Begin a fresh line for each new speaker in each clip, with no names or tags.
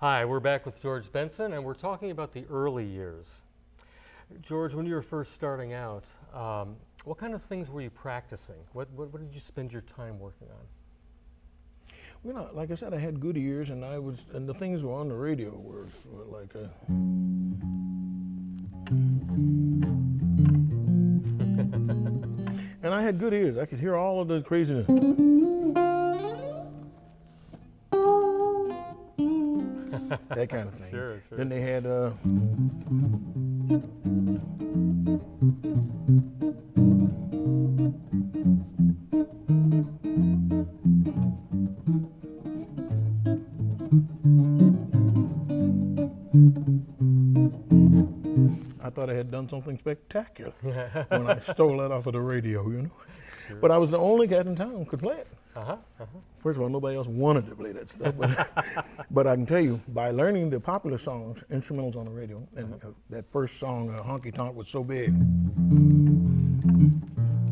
Hi, we're back with George Benson, and we're talking about the early years. George, when you were first starting out, what kind of things were you practicing? What did you spend your time working on?
Well, like I said, I had good ears, and the things were on the radio were like and I had good ears. I could hear all of the craziness. That kind of thing.
Sure.
Then they had I thought I had done something spectacular when I stole that off of the radio, you know.
Sure.
But I was the only cat in town who could play it. First of all, nobody else wanted to play that stuff. But I can tell you, by learning the popular songs, instrumentals on the radio, and that first song, Honky Tonk, was so big.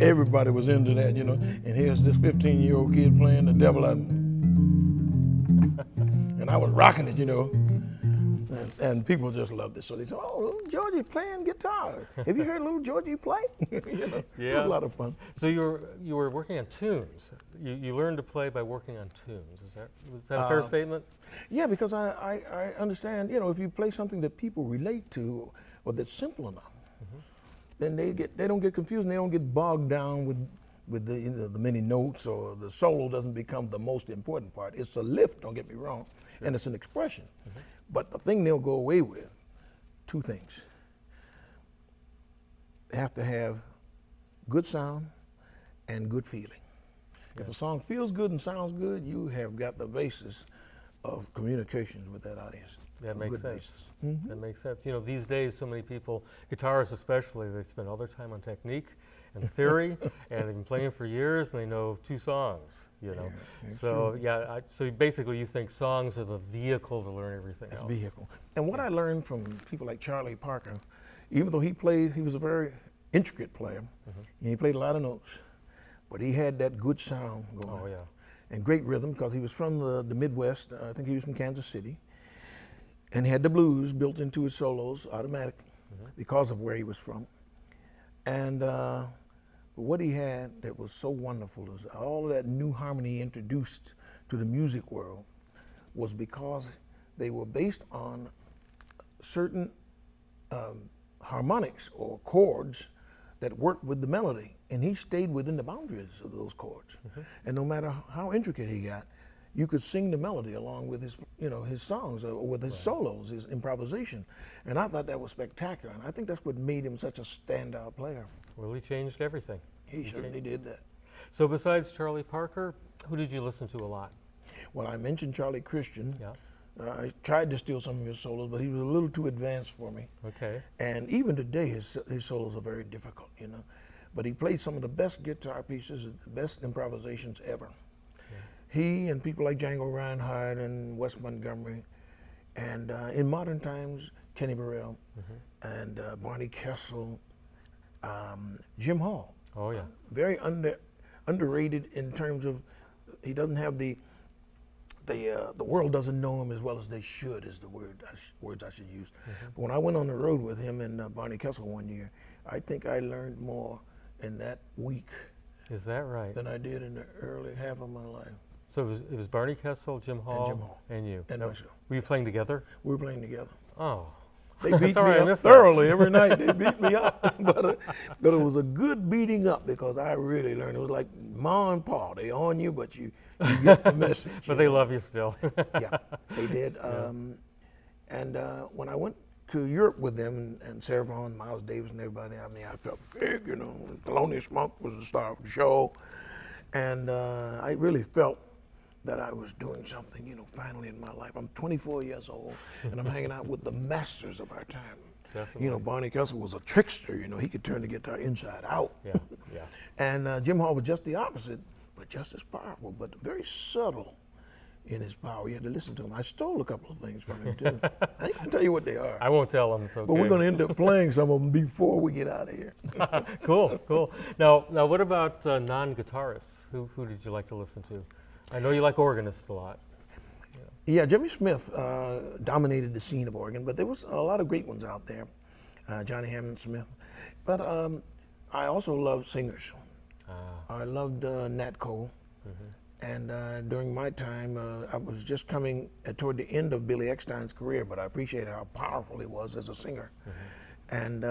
Everybody was into that, you know. And here's this 15-year-old kid playing the devil out. And I was rocking it, you know. And people just loved it. So they said, "Oh, little Georgie playing guitar. Have you heard little Georgie play?" You know,
Yeah.
It was a lot of fun.
So you were working on tunes. You learned to play by working on tunes. Was that a fair statement?
Yeah, because I understand, you know, if you play something that people relate to or that's simple enough, then they don't get confused and they don't get bogged down with the, you know, the many notes, or the solo doesn't become the most important part. It's a lift, don't get me wrong, and it's an expression. But the thing they'll go away with, two things. They have to have good sound and good feeling. If a song feels good and sounds good, you have got the basis of communications with that audience.
That makes sense.
Basis.
That makes sense. You know, these days, so many people, guitarists especially, they spend all their time on technique and theory, and they've been playing for years, and they know 2 songs. You know,
Yeah,
so true. So basically, you think songs are the vehicle to learn everything else.
Vehicle. And what I learned from people like Charlie Parker, even though he was a very intricate player, and he played a lot of notes, but he had that good sound going.
Oh yeah.
And great rhythm, because he was from the Midwest. I think he was from Kansas City. And he had the blues built into his solos, automatic, because of where he was from. And what he had that was so wonderful is all of that new harmony he introduced to the music world was because they were based on certain harmonics or chords that worked with the melody, and he stayed within the boundaries of those chords. And no matter how intricate he got, you could sing the melody along with his, you know, his songs or with his solos, his improvisation. And I thought that was spectacular, and I think that's what made him such a standout player.
Well, he changed everything.
He certainly did that.
So besides Charlie Parker, who did you listen to a lot?
Well, I mentioned Charlie Christian.
Yeah.
I tried to steal some of his solos, but he was a little too advanced for me.
Okay.
And even today, his solos are very difficult, you know. But he played some of the best guitar pieces, the best improvisations ever. Yeah. He and people like Django Reinhardt and Wes Montgomery, and in modern times, Kenny Burrell, and Barney Kessel, Jim Hall.
Oh yeah.
Very underrated in terms of he doesn't have the world doesn't know him as well as they should, is the words I should use. But when I went on the road with him and Barney Kessel one year, I think I learned more in that week.
Is that right?
Than I did in the early half of my life.
So it was Barney Kessel, Jim Hall, and you.
And myself.
Were you playing together?
We were playing together.
Oh.
They beat me
right,
up thoroughly every night. They beat me up, but it was a good beating up because I really learned. It was like Ma and Pa. They on you, but you get the message.
But they love you still.
Yeah, they did. And when I went to Europe with them and Sarah Vaughan, Miles Davis, and everybody, I mean, I felt big, you know. Thelonious Monk was the star of the show, and I really felt that I was doing something, you know, finally in my life. I'm 24 years old, and I'm hanging out with the masters of our time.
Definitely.
You know, Barney Kessel was a trickster. You know, he could turn the guitar inside out.
Yeah, yeah.
And Jim Hall was just the opposite, but just as powerful, but very subtle in his power. You had to listen to him. I stole a couple of things from him, too. I ain't gonna tell you what they are.
I won't tell them. It's okay.
But we're gonna end up playing some of them before we get out of here.
Cool, cool. Now, what about non-guitarists? Who did you like to listen to? I know you like organists a lot.
Yeah, Jimmy Smith dominated the scene of organ, but there was a lot of great ones out there, Johnny Hammond Smith. But I also loved singers. I loved Nat Cole. And during my time, I was just coming toward the end of Billy Eckstine's career, but I appreciated how powerful he was as a singer. And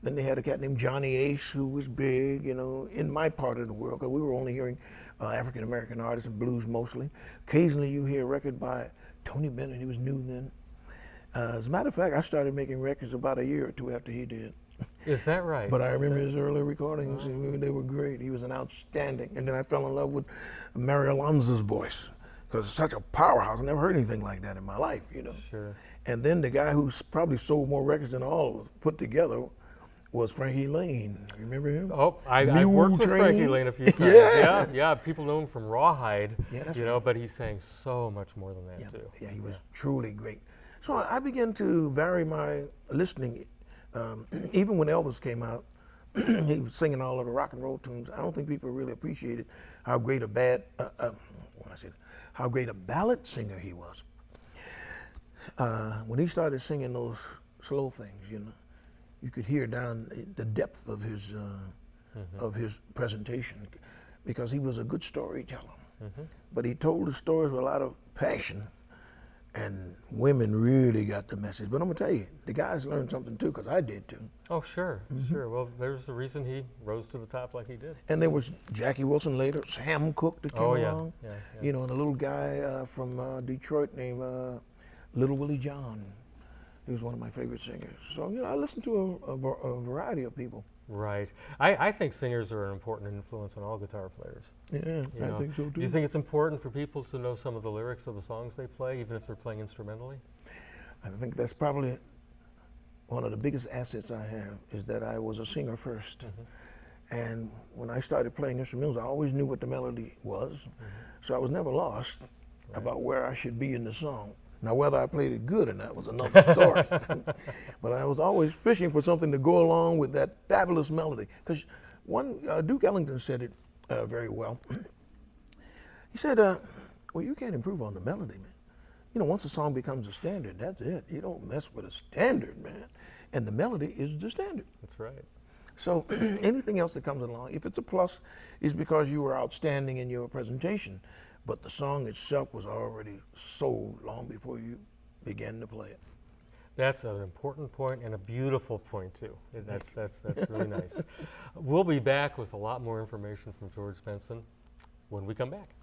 then they had a cat named Johnny Ace, who was big, you know, in my part of the world, because we were only hearing African-American artists and blues mostly. Occasionally you hear a record by Tony Bennett, he was new then. As a matter of fact, I started making records about a year or two after he did.
Is that right?
But I remember his early recordings, and they were great. He was an outstanding. And then I fell in love with Mary Alonzo's voice, because it's such a powerhouse. I never heard anything like that in my life, you know.
Sure.
And then the guy who probably sold more records than all of us put together was Frankie Lane. You remember him?
Oh, I've
Mule
worked with
Train.
Frankie Lane a few times.
Yeah.
Yeah. People know him from Rawhide,
Yeah, that's
you know, but he sang so much more than that
Yeah,
too.
yeah, he was truly great. So I began to vary my listening. Even when Elvis came out, he was singing all of the rock and roll tunes. I don't think people really appreciated how great how great a ballad singer he was. When he started singing those slow things, you know, you could hear down the depth of his presentation, because he was a good storyteller. But he told the stories with a lot of passion, and women really got the message. But I'm gonna tell you, the guys learned something too, because I did too.
Oh, sure, sure. Well, there's the reason he rose to the top like he did.
And there was Jackie Wilson later, Sam Cooke that came along.
Yeah.
You know, and a little guy from Detroit named Little Willie John. He was one of my favorite singers. So, you know, I listened to a variety of people.
Right. I think singers are an important influence on all guitar players.
Yeah,
You know,
I think so too.
Do you think it's important for people to know some of the lyrics of the songs they play, even if they're playing instrumentally?
I think that's probably one of the biggest assets I have, is that I was a singer first. And when I started playing instrumentals, I always knew what the melody was. So I was never lost about where I should be in the song. Now, whether I played it good or not was another story. But I was always fishing for something to go along with that fabulous melody. Because Duke Ellington said it very well. He said, well, you can't improve on the melody, man. You know, once a song becomes a standard, that's it. You don't mess with a standard, man. And the melody is the standard.
That's right.
So anything else that comes along, if it's a plus, is because you were outstanding in your presentation. But the song itself was already sold long before you began to play it.
That's an important point and a beautiful point too. That's really nice. We'll be back with a lot more information from George Benson when we come back.